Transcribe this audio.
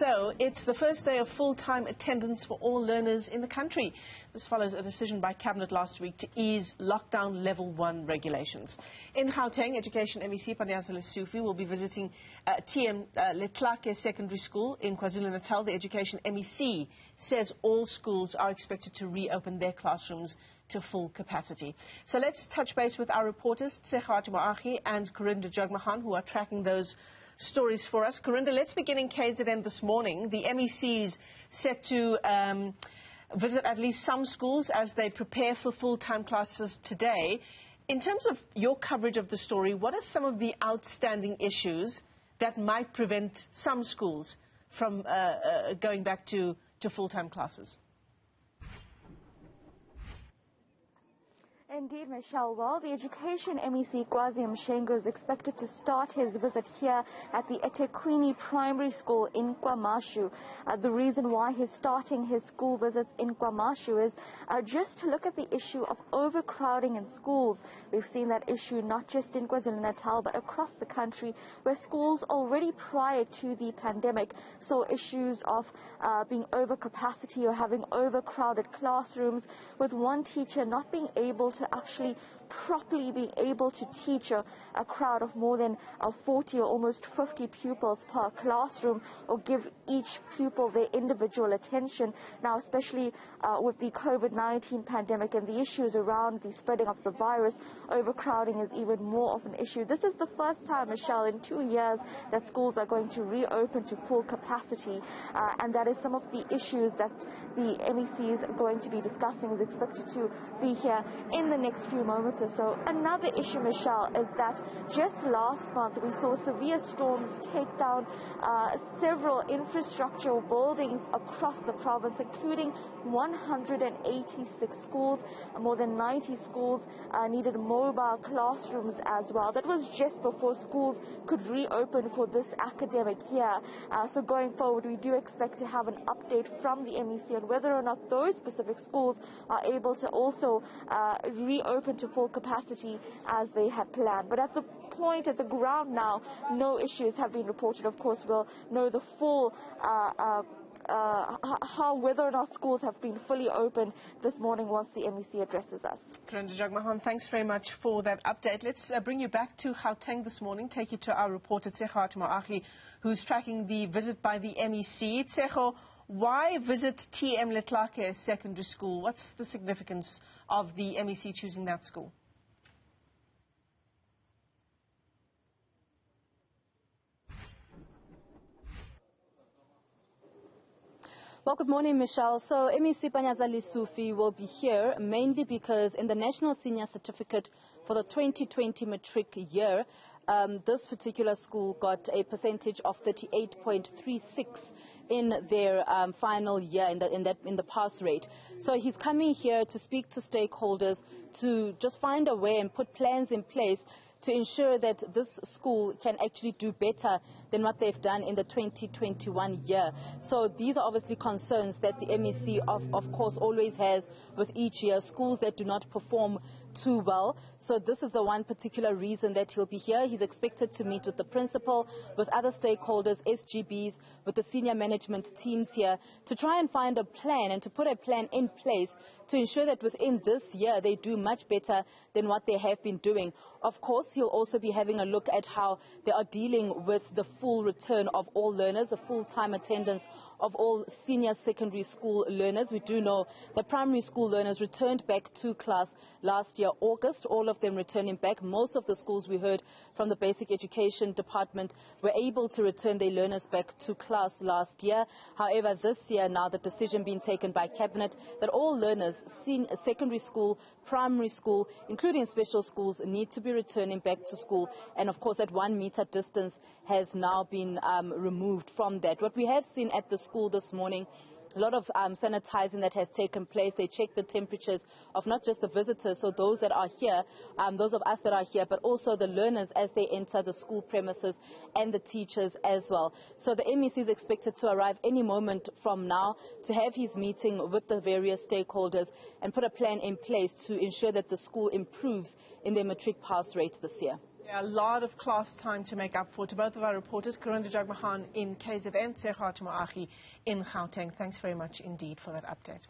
So, it's the first day of full-time attendance for all learners in the country. This follows a decision by Cabinet last week to ease lockdown level 1 regulations. In Gauteng, Education MEC Panyaza Lesufi will be visiting TM Letlhake Secondary School in KwaZulu-Natal. The Education MEC says all schools are expected to reopen their classrooms to full capacity. So let's touch base with our reporters, Tshegohaco Moagi and Karinda Jagmohan, who are tracking those stories for us. Karinda, let's begin in KZN this morning. The MEC is set to visit at least some schools as they prepare for full-time classes today. In terms of your coverage of the story, what are some of the outstanding issues that might prevent some schools from going back to full-time classes? Indeed, Michelle. Well, the Education MEC Kwazi Mshengo is expected to start his visit here at the Etequini Primary School in KwaMashu. The reason why he's starting his school visits in KwaMashu is just to look at the issue of overcrowding in schools. We've seen that issue not just in KwaZulu-Natal but across the country, where schools already prior to the pandemic saw issues of being over capacity or having overcrowded classrooms, with one teacher not being able to actually properly be able to teach a crowd of more than 40 or almost 50 pupils per classroom, or give each pupil their individual attention. Now, especially with the COVID-19 pandemic and the issues around the spreading of the virus, overcrowding is even more of an issue. This is the first time, Michelle, in 2 years that schools are going to reopen to full capacity, and that is some of the issues that the MEC is going to be discussing. Is expected to be here in the next few moments or so. Another issue, Michelle, is that just last month we saw severe storms take down several infrastructural buildings across the province, including 186 schools. More than 90 schools needed mobile classrooms as well. That was just before schools could reopen for this academic year. So going forward, we do expect to have an update from the MEC on whether or not those specific schools are able to also reopen to full capacity as they had planned. But at the point, at the ground now, no issues have been reported. Of course, we'll know the full whether or not schools have been fully open this morning once the MEC addresses us. Karinda Jagmohan, thanks very much for that update. Let's bring you back to Gauteng this morning, take you to our reporter Tshegohaco Moagi, who's tracking the visit by the MEC. Tshegohaco, why visit TM Letlhake Secondary School? What's the significance of the MEC choosing that school? Well, good morning, Michelle. So MEC Panyaza Lesufi will be here mainly because in the National Senior Certificate for the 2020 matric year, this particular school got a percentage of 38.36 in their final year in the pass rate. So he's coming here to speak to stakeholders to just find a way and put plans in place to ensure that this school can actually do better than what they've done in the 2021 year. So these are obviously concerns that the MEC of course always has with each year, schools that do not perform too well. So this is the one particular reason that he'll be here. He's expected to meet with the principal, with other stakeholders, SGBs, with the senior management teams here to try and find a plan and to put a plan in place to ensure that within this year they do much better than what they have been doing. Of course, he'll also be having a look at how they are dealing with the full return of all learners, the full-time attendance of all senior secondary school learners. We do know that primary school learners returned back to class last year, August, all of them returning back. Most of the schools we heard from the Basic Education Department were able to return their learners back to class last year. However, this year now the decision being taken by Cabinet that all learners, secondary school, primary school, including special schools, need to be returning back to school. And of course that 1 meter distance has now been removed from that. What we have seen at the school this morning, a lot of sanitizing that has taken place. They check the temperatures of not just the visitors, so those that are here, those of us that are here, but also the learners as they enter the school premises and the teachers as well. So the MEC is expected to arrive any moment from now to have his meeting with the various stakeholders and put a plan in place to ensure that the school improves in their matric pass rate this year. A lot of class time to make up for. To both of our reporters, Karinda, Jagmohan in KZN, Tshegohaco, Moagi in Gauteng. Thanks very much indeed for that update.